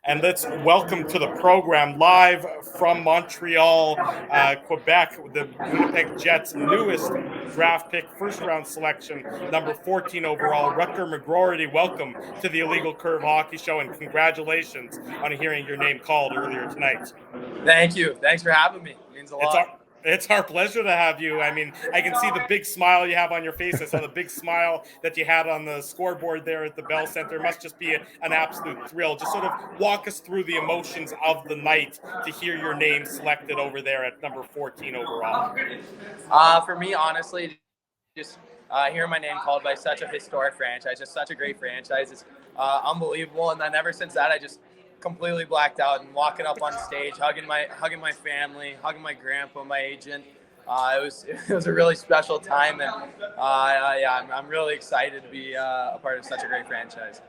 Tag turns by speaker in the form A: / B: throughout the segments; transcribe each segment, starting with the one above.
A: And let's welcome to the program live from Montreal, Quebec, the Winnipeg Jets' newest draft pick, first round selection, number 14 overall, Rutger McGroarty. Welcome to the Illegal Curve Hockey Show, and congratulations on hearing your name called earlier tonight.
B: Thank you. Thanks for having me. It means a lot.
A: It's our pleasure to have you. I mean, I can see the big smile you have on your face. I saw the big smile that you had on the scoreboard there at the Bell Center. It must just be an absolute thrill. Just sort of walk us through the emotions of the night to hear your name selected over there at number 14 overall.
B: For me, honestly, just hearing my name called by such a historic franchise, just such a great franchise, is unbelievable. And then ever since that, I just completely blacked out and walking up on stage, hugging my family, hugging my grandpa, my agent. It was a really special time, and I'm really excited to be a part of such a great franchise.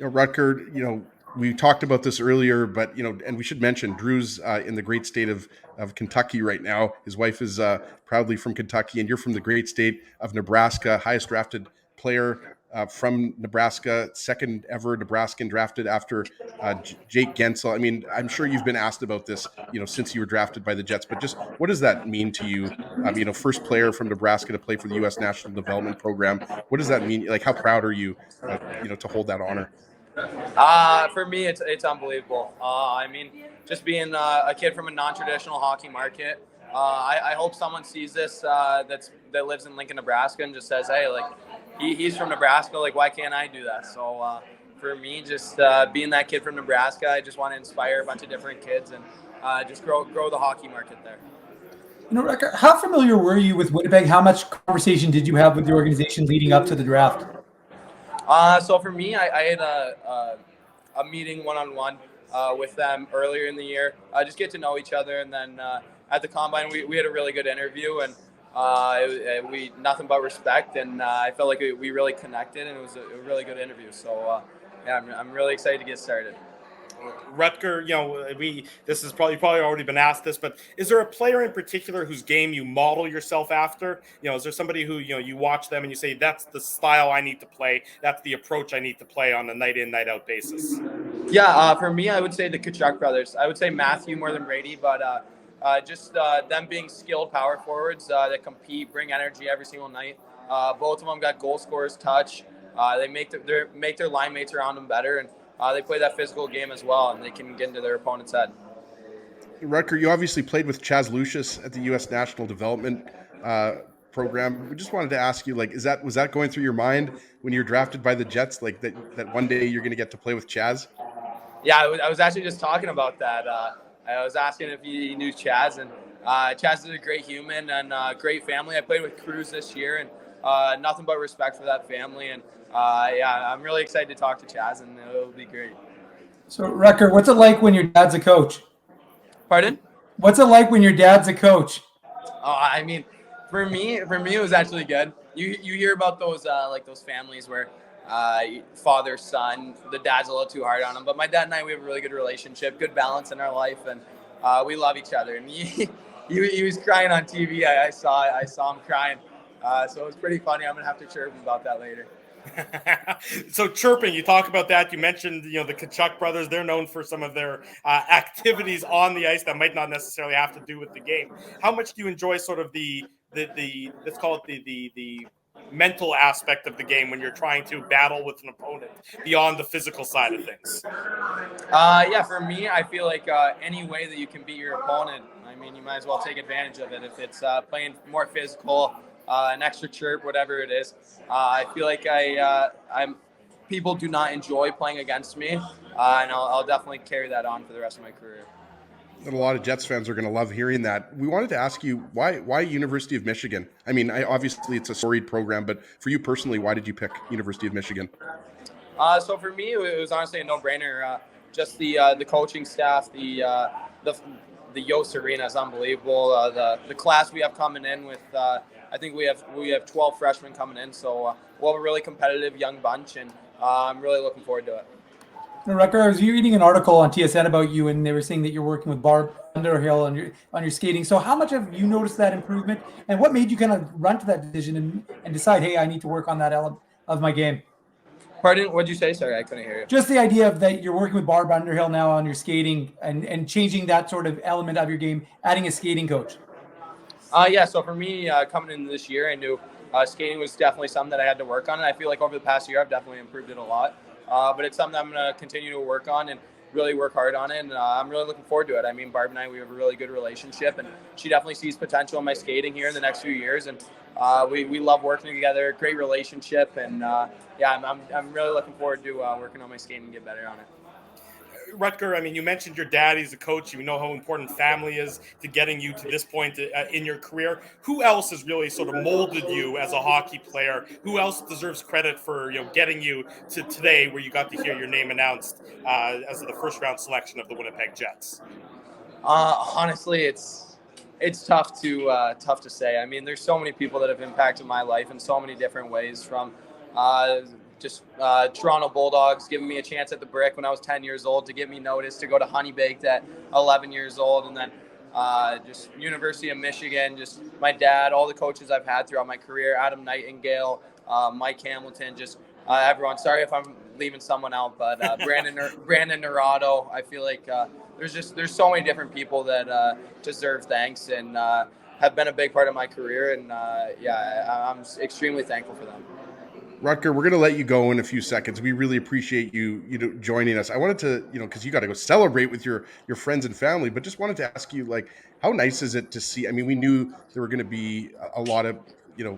C: Rutger, we talked about this earlier, but and we should mention Drew's in the great state of Kentucky right now. His wife is proudly from Kentucky, and you're from the great state of Nebraska, highest drafted player from Nebraska, second ever Nebraskan drafted after Jake Gensel. I mean, I'm sure you've been asked about this, since you were drafted by the Jets, but just what does that mean to you? First player from Nebraska to play for the U.S. National Development Program. What does that mean? Like, how proud are you, to hold that honor?
B: For me, it's unbelievable. Just being a kid from a non-traditional hockey market, I hope someone sees this that lives in Lincoln, Nebraska, and just says, hey, like, he's from Nebraska, like, why can't I do that? So for me, just being that kid from Nebraska, I just want to inspire a bunch of different kids and just grow the hockey market there.
D: Rutger, how familiar were you with Winnipeg? How much conversation did you have with the organization leading up to the draft?
B: So for me, I had a meeting one-on-one with them earlier in the year. Just get to know each other, and then at the Combine, we had a really good interview, and we nothing but respect, and I felt like we really connected, and it was a really good interview. So I'm really excited to get started.
A: Rutger, this is probably already been asked this, but is there a player in particular whose game you model yourself after? Is there somebody who you watch them and you say, that's the style I need to play, that's the approach I need to play on a night in, night out basis?
B: Yeah, for me, I would say the Tkachuk brothers. I would say Matthew more than Brady, but just them being skilled power forwards that compete, bring energy every single night. Both of them got goal scorers touch. They make their line mates around them better, and they play that physical game as well, and they can get into their opponent's head.
C: Rutger, you obviously played with Chaz Lucius at the U.S. National Development Program. We just wanted to ask you, like, was that going through your mind when you were drafted by the Jets, like that one day you're going to get to play with Chaz?
B: Yeah, I was actually just talking about that. I was asking if he knew Chaz, and Chaz is a great human and great family. I played with Cruz this year, and nothing but respect for that family. And I'm really excited to talk to Chaz, and it'll be great.
D: So, Rutger, what's it like when your dad's a coach?
B: Pardon?
D: What's it like when your dad's a coach?
B: For me, it was actually good. You hear about those those families where father, son, the dad's a little too hard on him. But my dad and I, we have a really good relationship, good balance in our life, and we love each other. And he was crying on TV. I saw him crying. So it was pretty funny. I'm gonna have to chirp him about that later.
A: So chirping, you talk about that. You mentioned, the Tkachuk brothers. They're known for some of their activities on the ice that might not necessarily have to do with the game. How much do you enjoy sort of the let's call it the mental aspect of the game when you're trying to battle with an opponent beyond the physical side of things?
B: For me, I feel like any way that you can beat your opponent, you might as well take advantage of it. If it's playing more physical, an extra chirp, whatever it is. I feel like people do not enjoy playing against me, and I'll definitely carry that on for the rest of my career.
C: And a lot of Jets fans are going to love hearing that. We wanted to ask you, why University of Michigan? Obviously it's a storied program, but for you personally, why did you pick University of Michigan?
B: So for me, it was honestly a no-brainer. Just the coaching staff, the Yost Arena is unbelievable. The class we have coming in with, I think we have 12 freshmen coming in, so we'll have a really competitive young bunch, and I'm really looking forward to it.
D: Rutger, I was reading an article on TSN about you, and they were saying that you're working with Barb Underhill on your skating. So how much have you noticed that improvement, and what made you kind of run to that decision and decide, hey, I need to work on that element of my game?
B: Pardon? What'd you say? Sorry, I couldn't hear you.
D: Just the idea of that you're working with Barb Underhill now on your skating and changing that sort of element of your game, adding a skating coach.
B: Yeah, so for me, coming into this year, I knew skating was definitely something that I had to work on, and I feel like over the past year, I've definitely improved it a lot. But it's something I'm going to continue to work on and really work hard on it, and I'm really looking forward to it. I mean, Barb and I, we have a really good relationship, and she definitely sees potential in my skating here in the next few years, and we love working together, great relationship, and yeah, I'm really looking forward to working on my skating and get better on it.
A: Rutger, I mean, you mentioned your dad. He's a coach. You know how important family is to getting you to this point in your career. Who else has really sort of molded you as a hockey player? Who else deserves credit for getting you to today, where you got to hear your name announced as the first round selection of the Winnipeg Jets?
B: Honestly, it's tough to say. I mean, there's so many people that have impacted my life in so many different ways. From Toronto Bulldogs giving me a chance at the Brick when I was 10 years old, to get me noticed, to go to Honey Baked at 11 years old, and then just University of Michigan, just my dad, all the coaches I've had throughout my career, Adam Nightingale, Mike Hamilton, just everyone. Sorry if I'm leaving someone out, but Brandon Naurato. I feel like there's so many different people that deserve thanks and have been a big part of my career, and I'm extremely thankful for them.
C: Rutger, we're going to let you go in a few seconds. We really appreciate you joining us. I wanted to, because you got to go celebrate with your friends and family, but just wanted to ask you, like, how nice is it to see? I mean, we knew there were going to be a lot of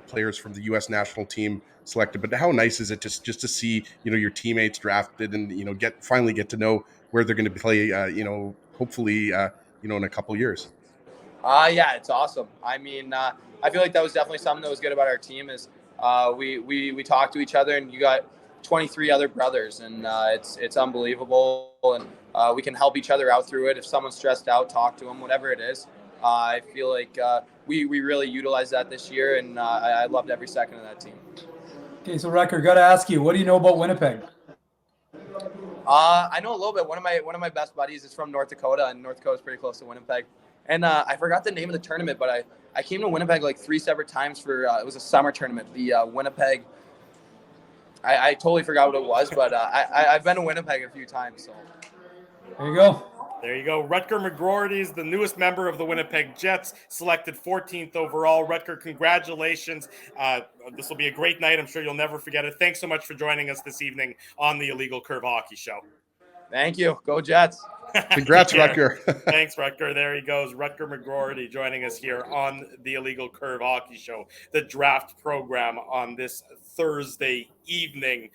C: players from the U.S. national team selected, but how nice is it just to see your teammates drafted and finally get to know where they're going to play? Hopefully, in a couple years.
B: Yeah, it's awesome. I mean, I feel like that was definitely something that was good about our team is we talk to each other, and you got 23 other brothers, and it's unbelievable, and we can help each other out through it. If someone's stressed out, talk to them, whatever it is. I feel like we really utilized that this year, and I loved every second of that team.
D: Okay, so Rutger, got to ask you, what do you know about Winnipeg?
B: I know a little bit. One of my best buddies is from North Dakota, and North Dakota is pretty close to Winnipeg. And I forgot the name of the tournament, but I came to Winnipeg like 3 separate times for it was a summer tournament. The Winnipeg. I totally forgot what it was, but I've been to Winnipeg a few times. So
D: there you go.
A: There you go. Rutger McGroarty is the newest member of the Winnipeg Jets, selected 14th overall. Rutger, congratulations. This will be a great night. I'm sure you'll never forget it. Thanks so much for joining us this evening on the Illegal Curve Hockey Show.
B: Thank you. Go Jets.
C: Congrats, Rutger.
A: Thanks, Rutger. There he goes. Rutger McGroarty joining us here on the Illegal Curve Hockey Show, the draft program on this Thursday evening.